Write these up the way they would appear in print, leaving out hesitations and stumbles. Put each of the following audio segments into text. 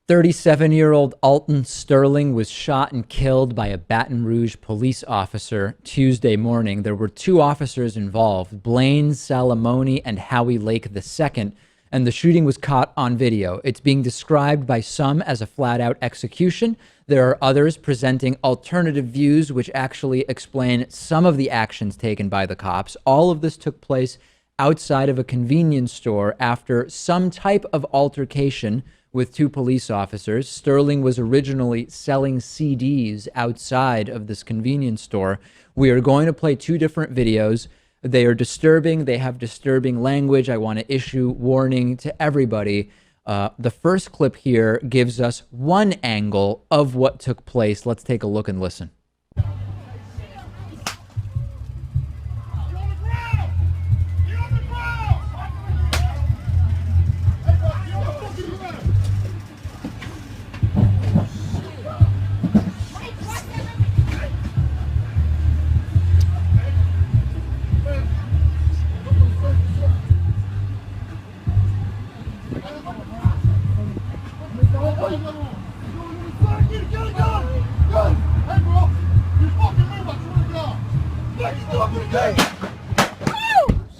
37-year-old Alton Sterling was shot and killed by a Baton Rouge police officer Tuesday morning. There were two officers involved, Blaine Salamone and Howie Lake II, and the shooting was caught on video. It's being described by some as a flat-out execution. There are others presenting alternative views which actually explain some of the actions taken by the cops. All of this took place outside of a convenience store after some type of altercation with two police officers. Sterling was originally selling CDs outside of this convenience store. We are going to play two different videos. They are disturbing. They have disturbing language. I want to issue warning to everybody. The first clip here gives us one angle of what took place. Let's take a look and listen.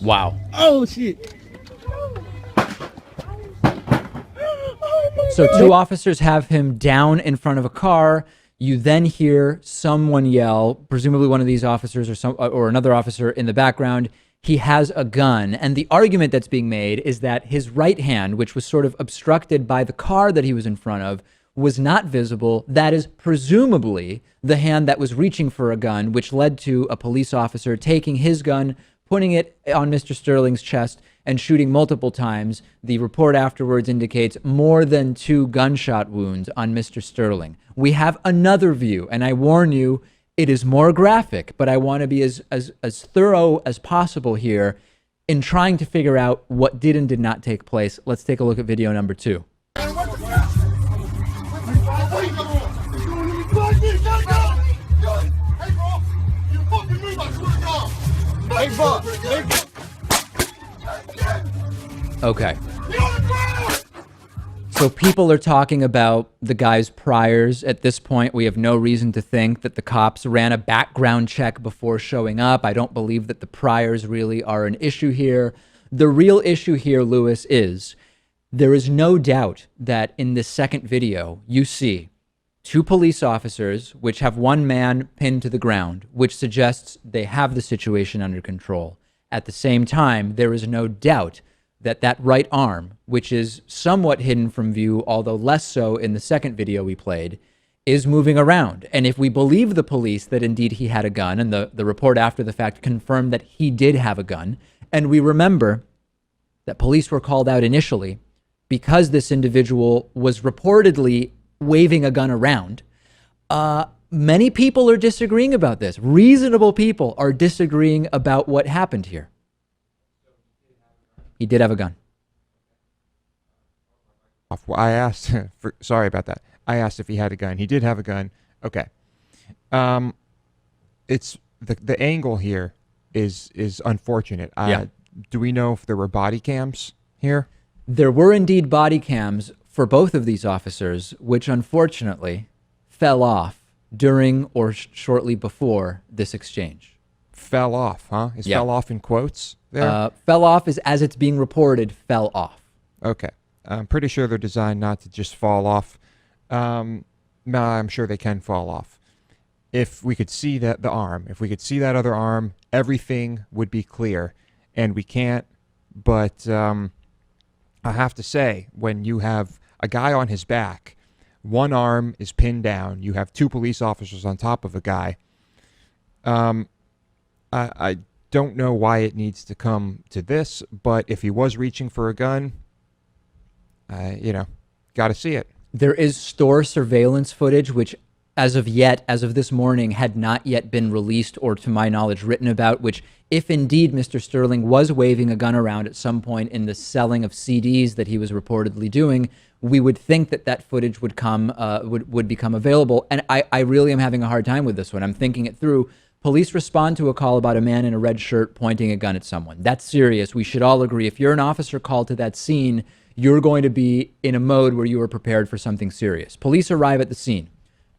Wow. Oh, shit. So two officers have him down in front of a car. You then hear someone yell, presumably one of these officers or another officer in the background, he has a gun. And the argument that's being made is that his right hand, which was sort of obstructed by the car that he was in front of, was not visible. That is presumably the hand that was reaching for a gun, which led to a police officer taking his gun, putting it on Mr. Sterling's chest, and shooting multiple times. The report afterwards indicates more than 2 gunshot wounds on Mr. Sterling. We have another view, and I warn you, it is more graphic, but I want to be as thorough as possible here in trying to figure out what did and did not take place. Let's take a look at video number 2. Okay. So people are talking about the guy's priors. At this point, we have no reason to think that the cops ran a background check before showing up. I don't believe that the priors really are an issue here. The real issue here, Lewis, is there is no doubt that in this second video, you see 2 police officers, which have 1 man pinned to the ground, which suggests they have the situation under control. At the same time, there is no doubt that that right arm, which is somewhat hidden from view, although less so in the second video we played, is moving around. And if we believe the police that indeed he had a gun, and the report after the fact confirmed that he did have a gun, and we remember that police were called out initially because this individual was reportedly waving a gun around, many people are disagreeing about this. Reasonable people are disagreeing about what happened here. He did have a gun. I asked, sorry about that. I asked if he had a gun. He did have a gun. Okay. It's the angle here is unfortunate. Yeah. Do we know if there were body cams here? There were indeed body cams for both of these officers, which unfortunately fell off during or shortly before this exchange. Fell off, huh? Is Yeah. fell off in quotes there? Fell off is as it's being reported, fell off. Okay. I'm pretty sure they're designed not to just fall off. No, I'm sure they can fall off. If we could see the arm, if we could see that other arm, everything would be clear. And we can't, but I have to say, when you have a guy on his back, 1 arm is pinned down, you have 2 police officers on top of a guy, I don't know why it needs to come to this, but if he was reaching for a gun, got to see it. There is store surveillance footage, which as of this morning, had not yet been released or, to my knowledge, written about, which if indeed Mr. Sterling was waving a gun around at some point in the selling of CDs that he was reportedly doing, we would think that that footage would become available. And I really am having a hard time with this one. I'm thinking it through. Police respond to a call about a man in a red shirt pointing a gun at someone. That's serious. We should all agree. If you're an officer called to that scene, you're going to be in a mode where you are prepared for something serious. Police arrive at the scene.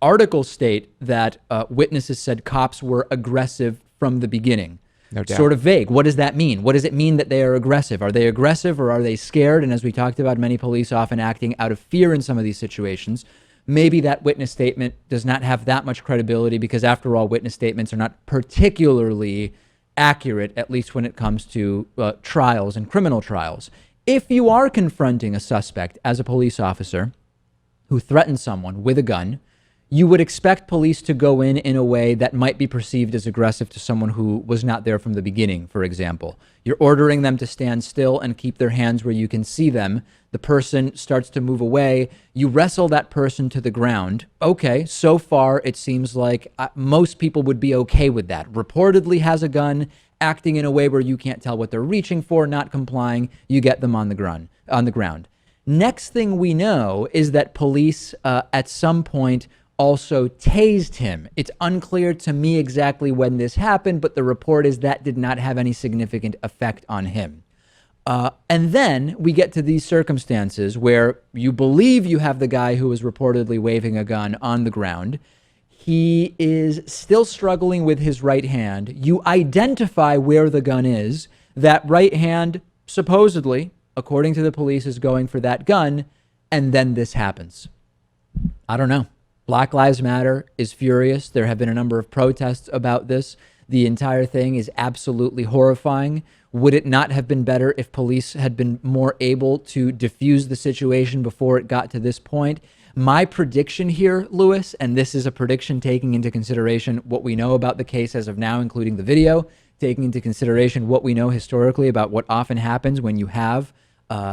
Articles state that witnesses said cops were aggressive from the beginning. No doubt. Sort of vague. What does that mean? What does it mean that they are aggressive? Are they aggressive or are they scared? And as we talked about, many police often acting out of fear in some of these situations. Maybe that witness statement does not have that much credibility because, after all, witness statements are not particularly accurate, at least when it comes to trials and criminal trials. If you are confronting a suspect as a police officer who threatens someone with a gun, you would expect police to go in a way that might be perceived as aggressive to someone who was not there from the beginning, for example. You're ordering them to stand still and keep their hands where you can see them. The person starts to move away. You wrestle that person to the ground. Okay, so far it seems like most people would be okay with that. Reportedly has a gun, acting in a way where you can't tell what they're reaching for, not complying. You get them on the ground. Next thing we know is that police at some point also tased him. It's unclear to me exactly when this happened, but the report is that did not have any significant effect on him. And then we get to these circumstances where you believe you have the guy who was reportedly waving a gun on the ground. He is still struggling with his right hand. You identify where the gun is. That right hand, supposedly, according to the police, is going for that gun. And then this happens. I don't know. Black Lives Matter is furious. There have been a number of protests about this. The entire thing is absolutely horrifying. Would it not have been better if police had been more able to diffuse the situation before it got to this point? My prediction here, Lewis, and this is a prediction taking into consideration what we know about the case as of now, including the video, taking into consideration what we know historically about what often happens when you have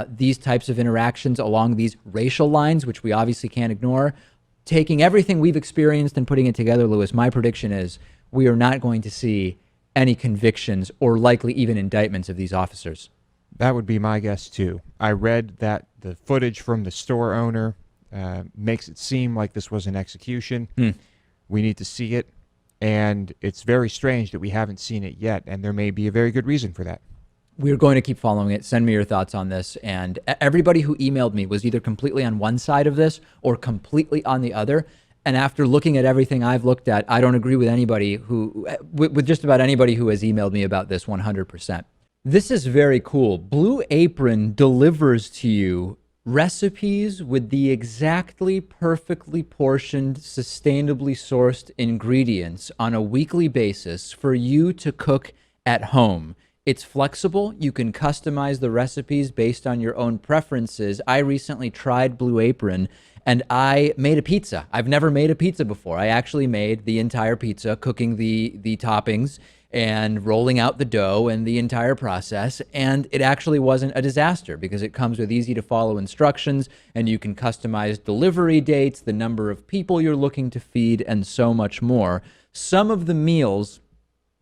these types of interactions along these racial lines, which we obviously can't ignore. Taking everything we've experienced and putting it together, Lewis, my prediction is we are not going to see any convictions or likely even indictments of these officers. That would be my guess, too. I read that the footage from the store owner makes it seem like this was an execution. We need to see it, and it's very strange that we haven't seen it yet, and there may be a very good reason for that. We're going to keep following it. Send me your thoughts on this. And everybody who emailed me was either completely on one side of this or completely on the other. And after looking at everything I've looked at, I don't agree with anybody with just about anybody who has emailed me about this 100%. This is very cool. Blue Apron delivers to you recipes with the exactly perfectly portioned, sustainably sourced ingredients on a weekly basis for you to cook at home. It's flexible. You can customize the recipes based on your own preferences. I recently tried Blue Apron and I made a pizza. I've never made a pizza before. I actually made the entire pizza, cooking the toppings and rolling out the dough and the entire process. And it actually wasn't a disaster because it comes with easy to follow instructions and you can customize delivery dates, the number of people you're looking to feed, and so much more. Some of the meals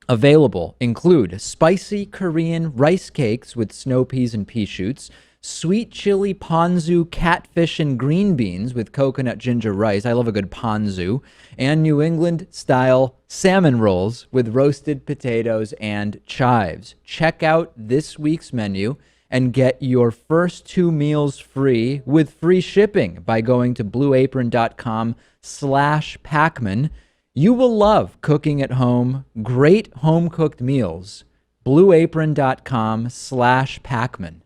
available include spicy Korean rice cakes with snow peas and pea shoots, sweet chili ponzu catfish and green beans with coconut ginger rice. I love a good ponzu. And New England style salmon rolls with roasted potatoes and chives. Check out this week's menu and get your first 2 meals free with free shipping by going to blueapron.com/Pakman. You will love cooking at home, great home-cooked meals. blueapron.com/Pakman.